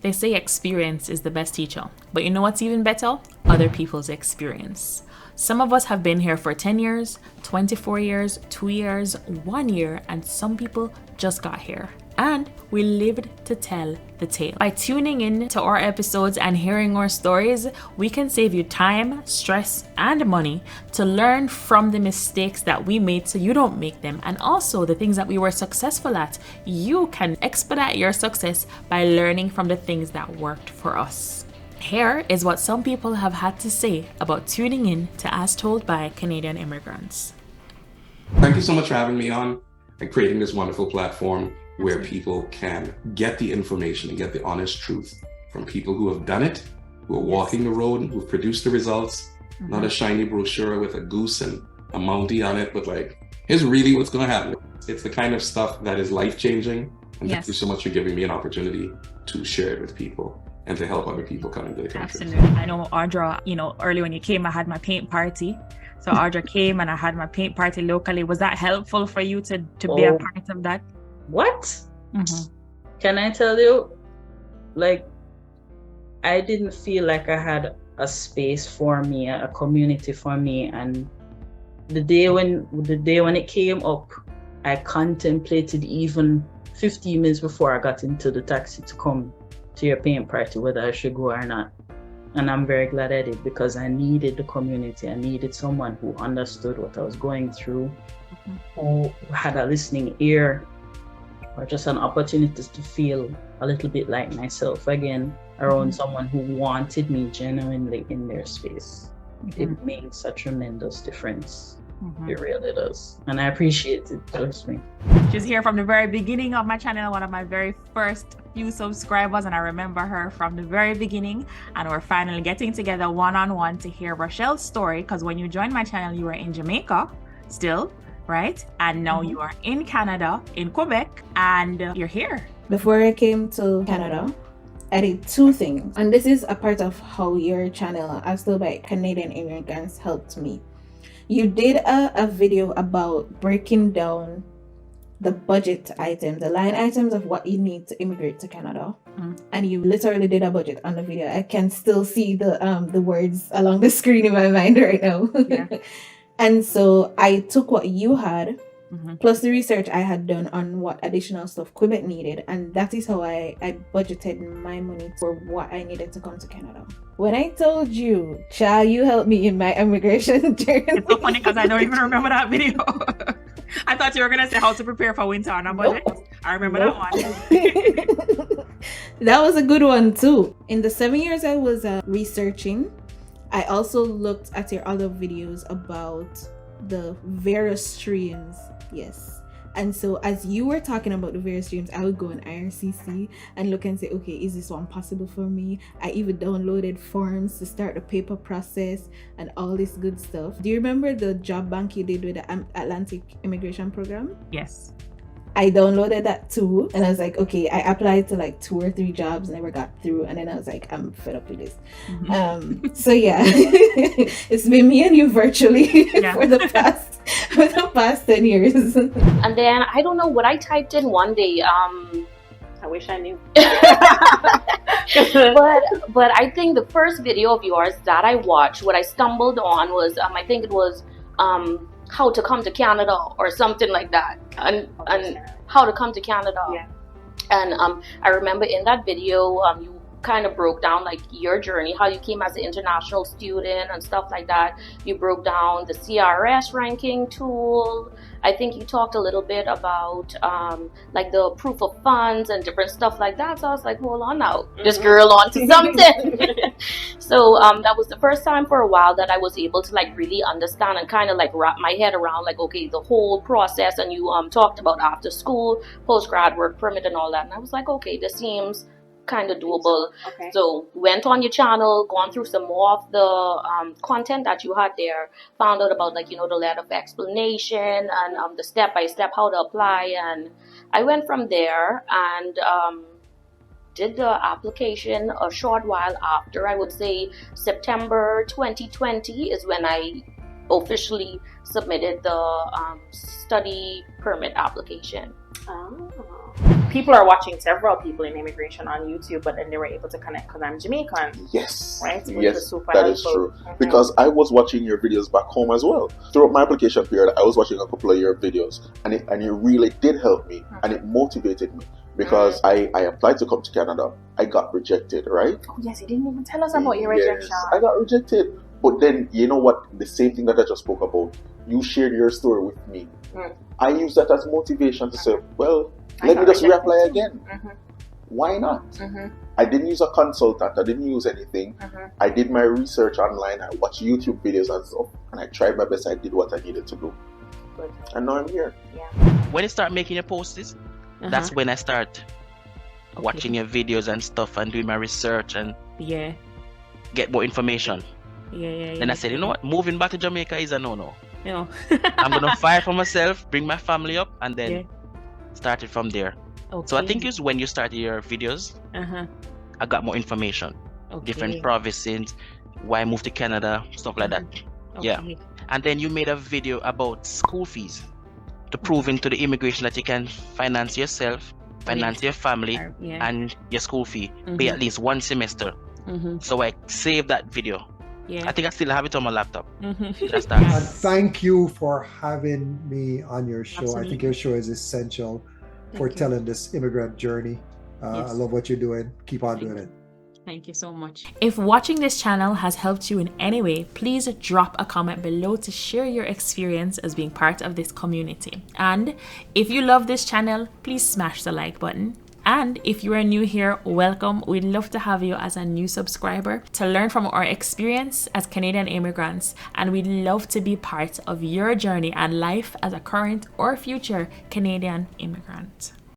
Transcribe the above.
They say experience is the best teacher, but you know what's even better? Other people's experience. Some of us have been here for 10 years, 24 years, 2 years, 1 year, and some people just got here. And we lived to tell the tale. By tuning in to our episodes and hearing our stories, we can save you time, stress, and money to learn from the mistakes that we made so you don't make them. And also the things that we were successful at. You can expedite your success by learning from the things that worked for us. Here is what some people have had to say about tuning in to As Told by Canadian Immigrants. Thank you so much for having me on and creating this wonderful platform where people can get the information and get the honest truth from people who have done it, who are walking the road, who've produced the results, not a shiny brochure with a goose and a mountie on it, but like, here's really what's going to happen. It's the kind of stuff that is life-changing. And thank you so much for giving me an opportunity to share it with people and to help other people come into the country. Absolutely. I know Audra, early when you came, I had my paint party. So Audra came and I had my paint party locally. Was that helpful for you to be a part of that? What? Mm-hmm. Can I tell you? Like, I didn't feel like I had a space for me, a community for me. And the day when it came up, I contemplated even 15 minutes before I got into the taxi to come to your paint party, whether I should go or not. And I'm very glad I did, because I needed the community. I needed someone who understood what I was going through, who had a listening ear, or just an opportunity to feel a little bit like myself again around someone who wanted me genuinely in their space. It makes a tremendous difference. It really does. And I appreciate it, trust me. She's here from the very beginning of my channel, one of my very first few subscribers, and I remember her from the very beginning. And we're finally getting together one-on-one to hear Rochelle's story, because when you joined my channel, you were in Jamaica still, right? And now you are in Canada, in Quebec, and you're here. Before I came to Canada, I did two things. And this is a part of how your channel, As Told by Canadian Immigrants, helped me. You did a video about breaking down the budget items, the line items of what you need to immigrate to Canada. And you literally did a budget on the video. I can still see the words along the screen in my mind right now. Yeah. And so I took what you had, plus the research I had done on what additional stuff Quebec needed, and that is how I budgeted my money for what I needed to come to Canada. When I told you, child, you helped me in my immigration journey. It's so funny because I don't even remember that video. I thought you were going to say how to prepare for winter on a budget. I remember that one. That was a good one too. In the 7 years I was researching, I also looked at your other videos about the various streams. Yes. And so as you were talking about the various streams, I would go on IRCC and look and say, okay, is this one possible for me? I even downloaded forms to start the paper process and all this good stuff. Do you remember the job bank you did with the Atlantic Immigration Program? Yes. I downloaded that too, and I was like, okay, I applied to like 2 or 3 jobs, never got through, and then I was like, I'm fed up with this. So yeah, it's been me and you virtually for the past 10 years. And then I don't know what I typed in one day. I wish I knew. but I think the first video of yours that I watched, what I stumbled on was I think it was how to come to Canada or something like that, and how to come to Canada. Yeah. And I remember in that video you kind of broke down like your journey, how you came as an international student and stuff like that. You broke down the CRS ranking tool. I think you talked a little bit about like the proof of funds and different stuff like that. So I was like, hold on now, this girl on to something. So that was the first time for a while that I was able to like really understand and kind of like wrap my head around like, okay, the whole process. And you talked about after school, post-grad work permit and all that. And I was like, okay, this seems kind of doable. Okay. So went on your channel, gone through some more of the content that you had there, found out about like, the letter of explanation and the step-by-step how to apply. And I went from there and did the application a short while after. I would say September 2020 is when I officially submitted the study permit application. Oh. people are watching several people in immigration on YouTube, but then they were able to connect because I'm Jamaican. Yes. Right? Which Yes, was super that is helpful. true. Because I was watching your videos back home as well. Throughout my application period, I was watching a couple of your videos, and it really did help me, and it motivated me. Because I applied to come to Canada, I got rejected, right? Oh yes, you didn't even tell us about your rejection. I got rejected. But then, you know what? The same thing that I just spoke about. You shared your story with me. I use that as motivation to say, well, let me just reapply again. Why not? I didn't use a consultant. I didn't use anything. I did my research online. I watched YouTube videos and stuff. And I tried my best. I did what I needed to do. Good. And now I'm here. Yeah. When you start making your posts, that's when I start watching your videos and stuff and doing my research and get more information. Then I said, you know what? Moving back to Jamaica is a no-no. I'm going to fight for myself, bring my family up, and then start it from there. So I think it's when you started your videos, I got more information. Different provinces, why I moved to Canada, stuff like that. Yeah. And then you made a video about school fees to proving to the immigration that you can finance yourself, finance your family, and your school fee. Pay at least one semester. So I saved that video. I think I still have it on my laptop. That's that. And thank you for having me on your show. Absolutely. I think your show is essential for telling this immigrant journey. I love what you're doing. Keep on doing it. Thank you so much. If watching this channel has helped you in any way, please drop a comment below to share your experience as being part of this community. And if you love this channel, please smash the like button. And if you are new here, welcome. We'd love to have you as a new subscriber to learn from our experience as Canadian immigrants. And we'd love to be part of your journey and life as a current or future Canadian immigrant.